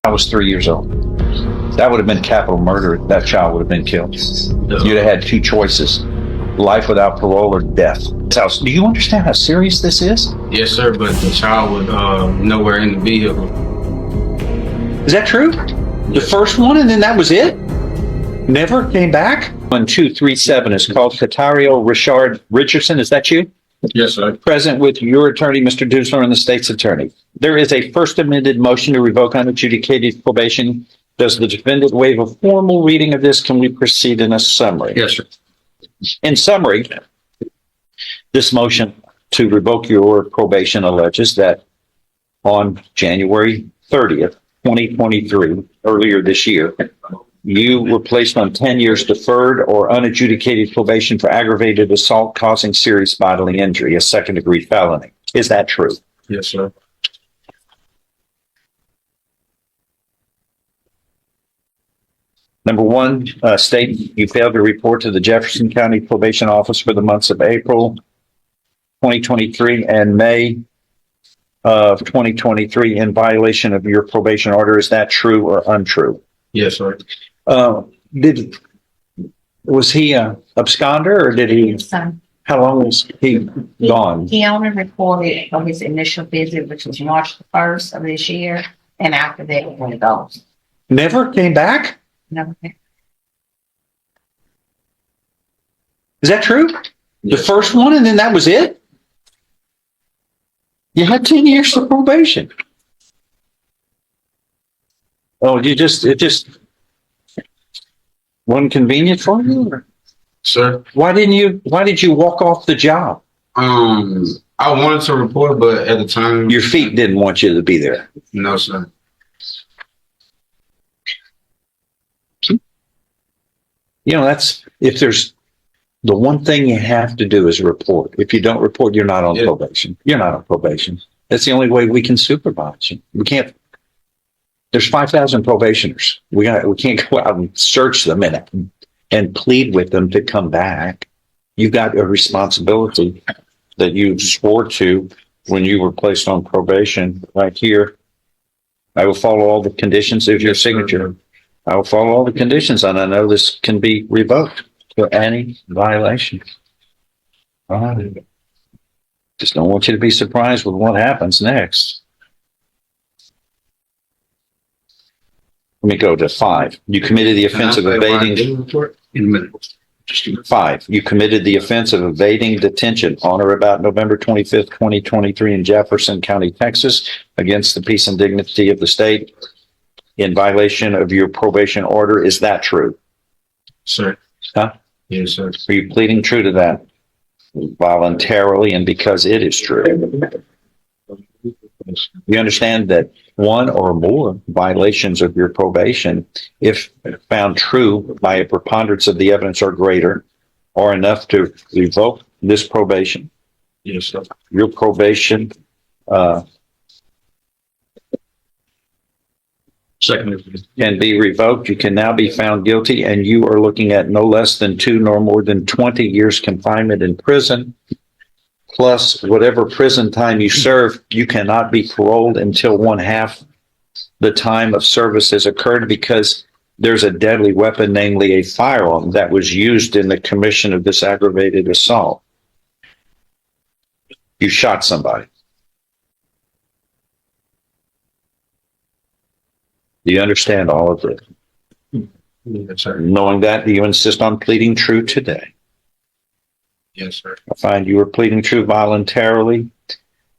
I was 3 years old. That would have been capital murder. That child would have been killed. You'd have had two choices: life without parole or death. Do you understand how serious this is? Yes, sir, but the child was nowhere in the vehicle. Is that true? The first one, and then that was it? Never came back? 1237 is called Catario Richardson. Is that you? Yes, sir. Present with your attorney, Mr. Dusler, and the state's attorney. There is a first amended motion to revoke unadjudicated probation. Does the defendant waive a formal reading of this? Can we proceed in a summary? Yes, sir. In summary, this motion to revoke your probation alleges that on January 30th, 2023, earlier this year, you were placed on 10 years deferred or unadjudicated probation for aggravated assault causing serious bodily injury, a second-degree felony. Is that true? Yes, sir. Number one, state you failed to report to the Jefferson County Probation Office for the months of April 2023 and May of 2023 in violation of your probation order. Is that true or untrue? Yes, sir. Was he a absconder or did he? His son. How long was he gone? He only reported on his initial visit, which was March the 1st of this year, and after that, he went ghost. Never came back? Never. Is that true? The first one, and then that was it? You had 10 years of probation. Oh, it just wasn't convenient for you? Or? Sir? Why did you walk off the job? I wanted to report, but at the time... Your feet didn't want you to be there. No, sir. You know, if there's the one thing you have to do is report. If you don't report, you're not on probation. You're not on probation. That's the only way we can supervise you. We can't. There's 5,000 probationers. We can't go out and search them and plead with them to come back. You've got a responsibility that you swore to when you were placed on probation. Right here, I will follow all the conditions of your signature. I will follow all the conditions, and I know this can be revoked for any violation. All right. Just don't want you to be surprised with what happens next. Let me go to 5. You committed the offense of evading. Report in a minute. 5. You committed the offense of evading detention on or about November 25th, 2023 in Jefferson County, Texas, against the peace and dignity of the state in violation of your probation order. Is that true? Sir? Huh? Yes, sir. Are you pleading true to that? Voluntarily and because it is true. You understand that one or more violations of your probation, if found true by a preponderance of the evidence or greater, are enough to revoke this probation. Yes, sir. Your probation can be revoked. You can now be found guilty, and you are looking at no less than 2 nor more than 20 years confinement in prison, plus whatever prison time you serve. You cannot be paroled until 1/2 the time of service has occurred, because there's a deadly weapon, namely a firearm, that was used in the commission of this aggravated assault. You shot somebody. Do you understand all of this? Yes, sir. Knowing that, do you insist on pleading true today? Yes, sir. I find you are pleading true voluntarily.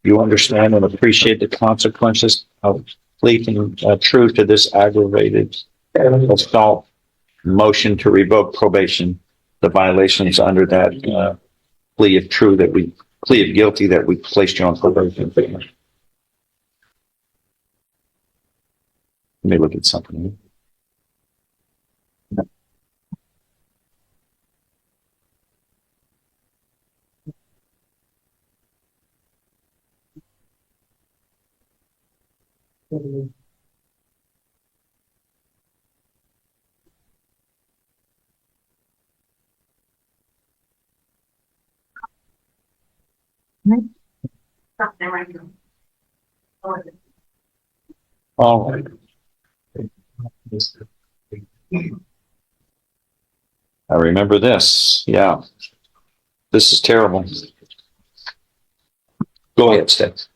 You understand and appreciate the consequences of pleading true to this aggravated assault motion to revoke probation, the violations under that plea of guilty that we placed you on probation. Let me look at something. All right. I remember this. Yeah. This is terrible. Go ahead, Steph.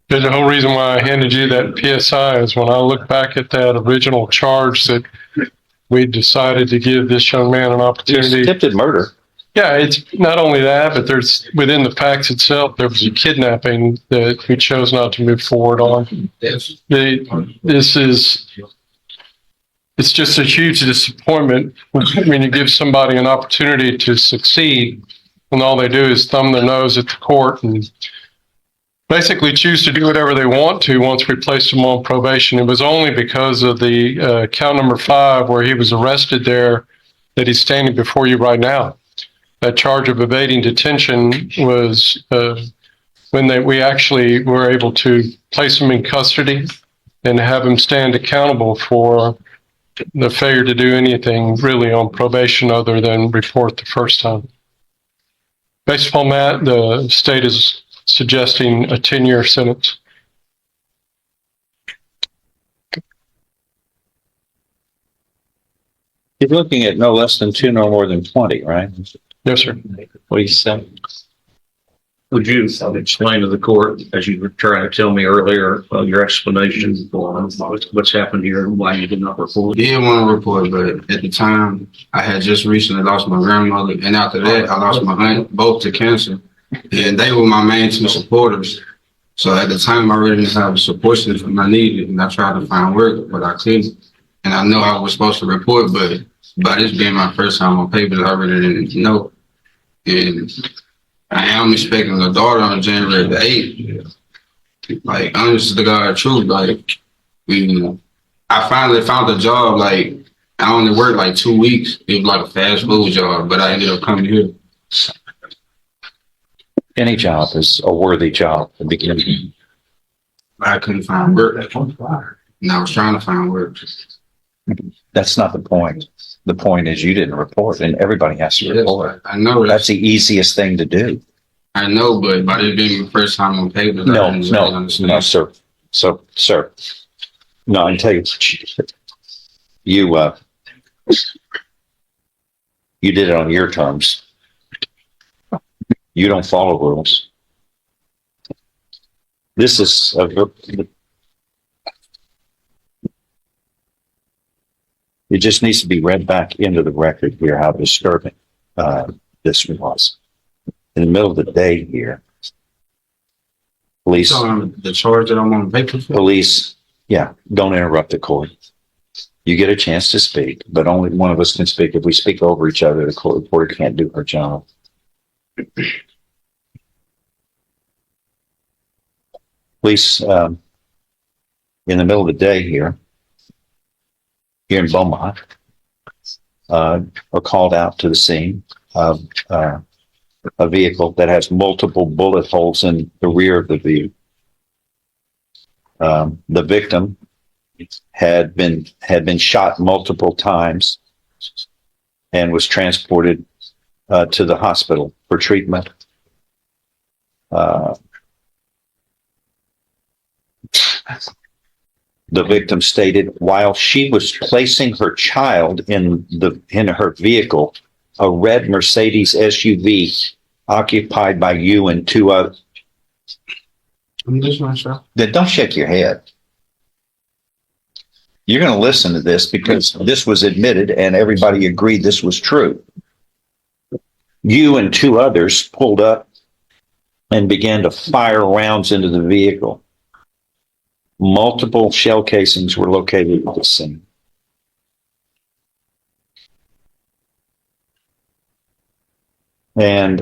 There's a whole reason why I handed you that PSI is when I look back at that original charge that we decided to give this young man an opportunity. Attempted murder. Yeah, it's not only that, but there's within the facts itself, there was a kidnapping that we chose not to move forward on. Yes. It's just a huge disappointment when you give somebody an opportunity to succeed and all they do is thumb their nose at the court and basically choose to do whatever they want to once we placed him on probation. It was only because of the count number 5 where he was arrested there that he's standing before you right now. That charge of evading detention was when we actually were able to place him in custody and have him stand accountable for the failure to do anything really on probation other than report the first time. Based upon that, the state is suggesting a 10-year sentence. You're looking at no less than 2, no more than 20, right? Yes, sir. What do you say? Would you explain to the court, as you were trying to tell me earlier, your explanation for what's happened here and why you did not report? I did want to report, but at the time, I had just recently lost my grandmother, and after that, I lost my aunt, both to cancer, and they were my main 2 supporters. So at the time, I really didn't have the support system I needed, and I tried to find work, but I couldn't. And I know I was supposed to report, but by this being my first time on papers, I really didn't know. And I am expecting a daughter on January the 8th. Like, honest to God, truth, like, I finally found a job, like, I only worked like 2 weeks. It was like a fast food job, but I ended up coming here. Any job is a worthy job to begin with. I couldn't find work. And I was trying to find work. That's not the point. The point is you didn't report, and everybody has to report. I know That's the easiest thing to do. I know, but by this being my first time on papers, I No, didn't no, really understand. no, sir. So, sir, no, I can tell you, you did it on your terms. You don't follow rules. This is it just needs to be read back into the record here how disturbing this was. In the middle of the day here, police, The charge that I'm on paper for? yeah, don't interrupt the court. You get a chance to speak, but only one of us can speak. If we speak over each other, the court reporter can't do her job. Police, in the middle of the day here in Beaumont, are called out to the scene of a vehicle that has multiple bullet holes in the rear of the vehicle. The victim had been shot multiple times and was transported to the hospital for treatment. The victim stated while she was placing her child in her vehicle, a red Mercedes SUV occupied by you and 2 others. I'm just not sure. Then don't shake your head. You're going to listen to this because this was admitted and everybody agreed this was true. You and 2 others pulled up and began to fire rounds into the vehicle. Multiple shell casings were located at the scene. And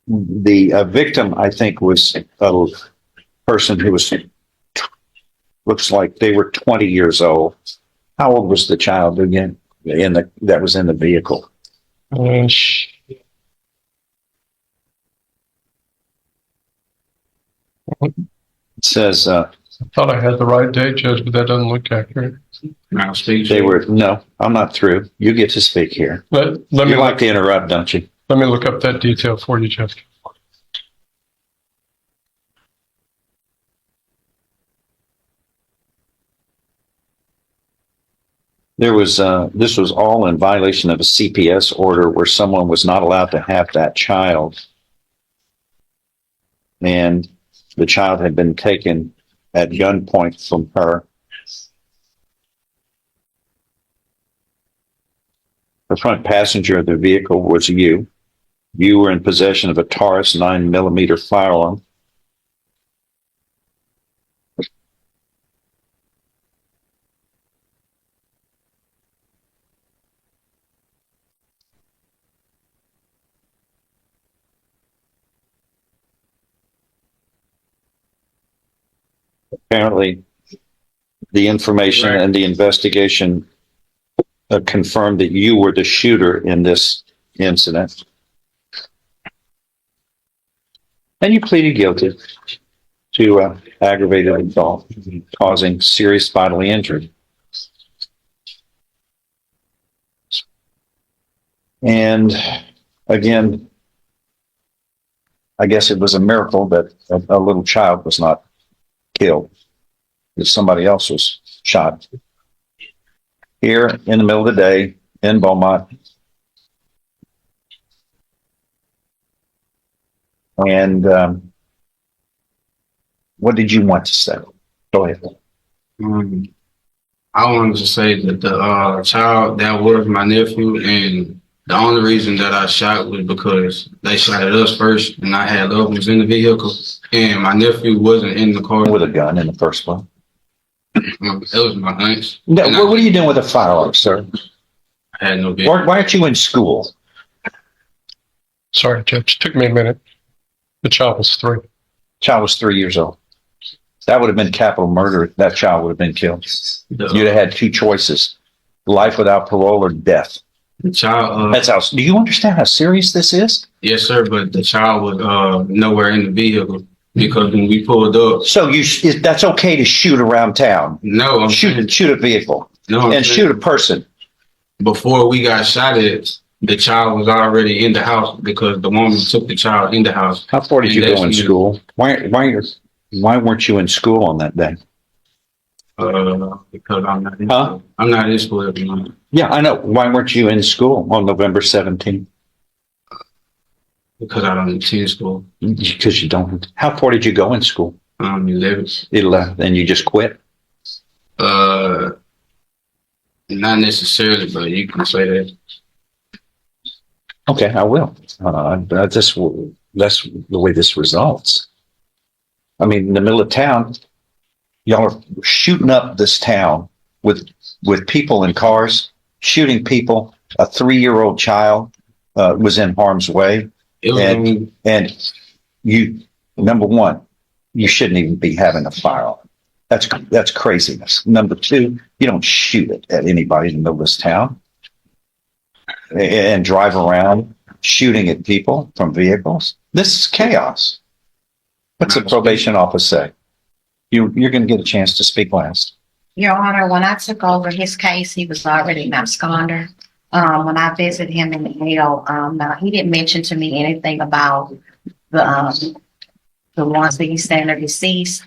the victim, I think, was a person who looks like they were 20 years old. How old was the child again that was in the vehicle? It says I thought I had the right date, Judge, but that doesn't look accurate. I'll speak to they you. were, no, I'm not through. You get to speak here. Let me You like to interrupt, don't you? Let me look up that detail for you, Jeff. There was, this was all in violation of a CPS order where someone was not allowed to have that child. And the child had been taken at gunpoint from her. The front passenger of the vehicle was you. You were in possession of a Taurus 9mm firearm. Apparently, the information and the investigation confirmed that you were the shooter in this incident. And you pleaded guilty to aggravated assault causing serious bodily injury. And again, I guess it was a miracle that a little child was not killed, that somebody else was shot. Here in the middle of the day in Beaumont. And what did you want to say? Go ahead. I wanted to say that the child, that was my nephew, and the only reason that I shot was because they shot at us first, and I had loved ones in the vehicle, and my nephew wasn't in the car. With a gun in the first place. It was my aunt's. No, what are you doing with a firearm, sir? I had no business. Why aren't you in school? Sorry, Judge. It took me a minute. The child was 3. Child was 3 years old. That would have been capital murder. That child would have been killed. You'd have had 2 choices: life without parole or death. The child. That's how. Do you understand how serious this is? Yes, sir. But the child was nowhere in the vehicle because when we pulled up. So that's okay to shoot around town? No, I'm shoot a vehicle. No, and shoot a person. Before we got shot at, the child was already in the house because the woman took the child in the house. How far did you go in school? Why weren't you in school on that day? Because I'm not in school. I'm not in school every month. Yeah, I know. Why weren't you in school on November 17th? Because I don't attend school. Because you don't. How far did you go in school? 11. 11. And you just quit? Not necessarily, but you can say that. Okay, I will. That's the way this results. I mean, in the middle of town, y'all are shooting up this town with people in cars, shooting people. A 3-year-old child was in harm's way. And you, number one, you shouldn't even be having a firearm. That's craziness. Number 2, you don't shoot it at anybody in the middle of this town and drive around shooting at people from vehicles. This is chaos. What's the probation office say? You're going to get a chance to speak last. Your Honor, when I took over his case, he was already an absconder. When I visited him in the jail, he didn't mention to me anything about the ones that he's saying are deceased.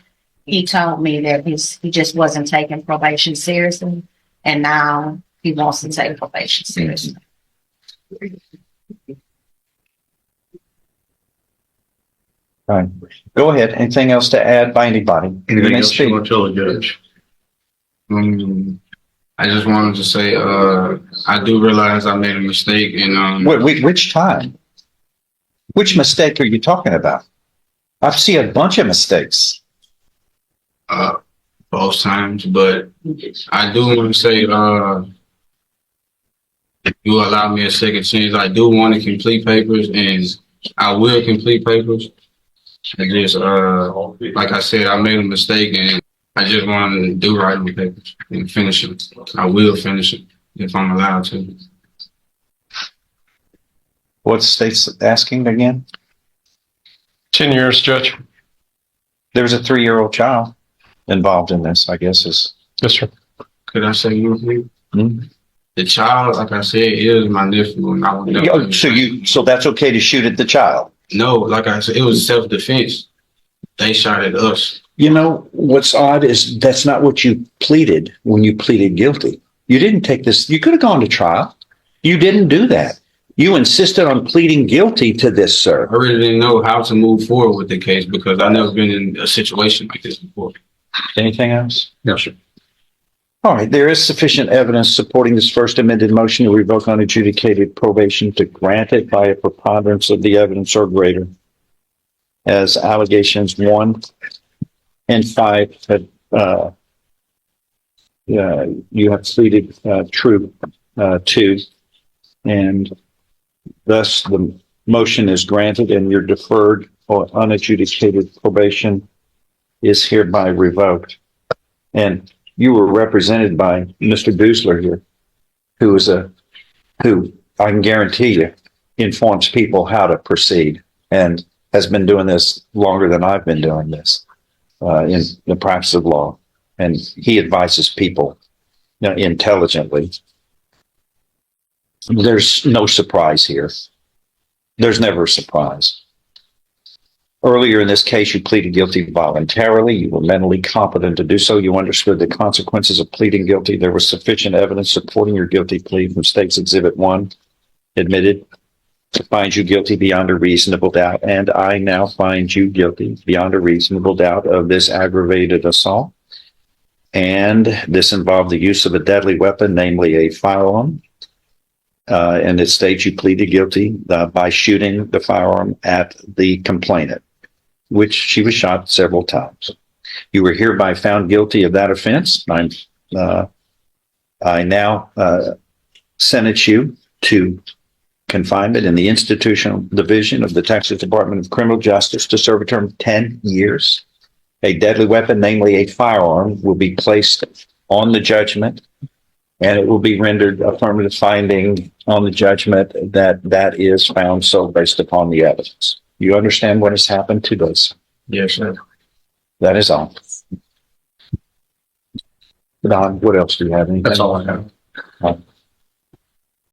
He told me that he just wasn't taking probation seriously, and now he wants to take probation seriously. All right. Go ahead. Anything else to add by anybody? Anything else you want to tell the judge? I just wanted to say, I do realize I made a mistake, and which time? Which mistake are you talking about? I've seen a bunch of mistakes. Both times, but I do want to say, if you allow me a second chance, I do want to complete papers, and I will complete papers. I just, like I said, I made a mistake, and I just want to do right on the papers and finish it. I will finish it if I'm allowed to. What's state's asking again? 10 years, Judge. There's a 3-year-old child involved in this, I guess. Yes, sir. Could I say one thing? The child, like I said, is my nephew, and I would never. So that's okay to shoot at the child. No, like I said, it was self-defense. They shot at us. You know, what's odd is that's not what you pleaded when you pleaded guilty. You didn't take this, you could have gone to trial. You didn't do that. You insisted on pleading guilty to this, sir. I really didn't know how to move forward with the case because I've never been in a situation like this before. Anything else? No, sir. All right, there is sufficient evidence supporting this first amended motion to revoke unadjudicated probation to grant it by a preponderance of the evidence or greater, as allegations 1 and 5 have, you have pleaded true to, and thus the motion is granted and your deferred or unadjudicated probation is hereby revoked. And you were represented by Mr. Dusler here, who I can guarantee you informs people how to proceed and has been doing this longer than I've been doing this in the practice of law. And he advises people intelligently. There's no surprise here. There's never a surprise. Earlier in this case, you pleaded guilty voluntarily. You were mentally competent to do so. You understood the consequences of pleading guilty. There was sufficient evidence supporting your guilty plea from State's Exhibit 1, admitted to find you guilty beyond a reasonable doubt. And I now find you guilty beyond a reasonable doubt of this aggravated assault. And this involved the use of a deadly weapon, namely a firearm. And it states you pleaded guilty by shooting the firearm at the complainant, which she was shot several times. You were hereby found guilty of that offense. I now sentence you to confinement in the institutional division of the Texas Department of Criminal Justice to serve a term of 10 years. A deadly weapon, namely a firearm, will be placed on the judgment, and it will be rendered affirmative finding on the judgment that that is found so based upon the evidence. You understand what has happened to this? Yes, sir. That is all. Don, what else do you have? Anything? That's all I have.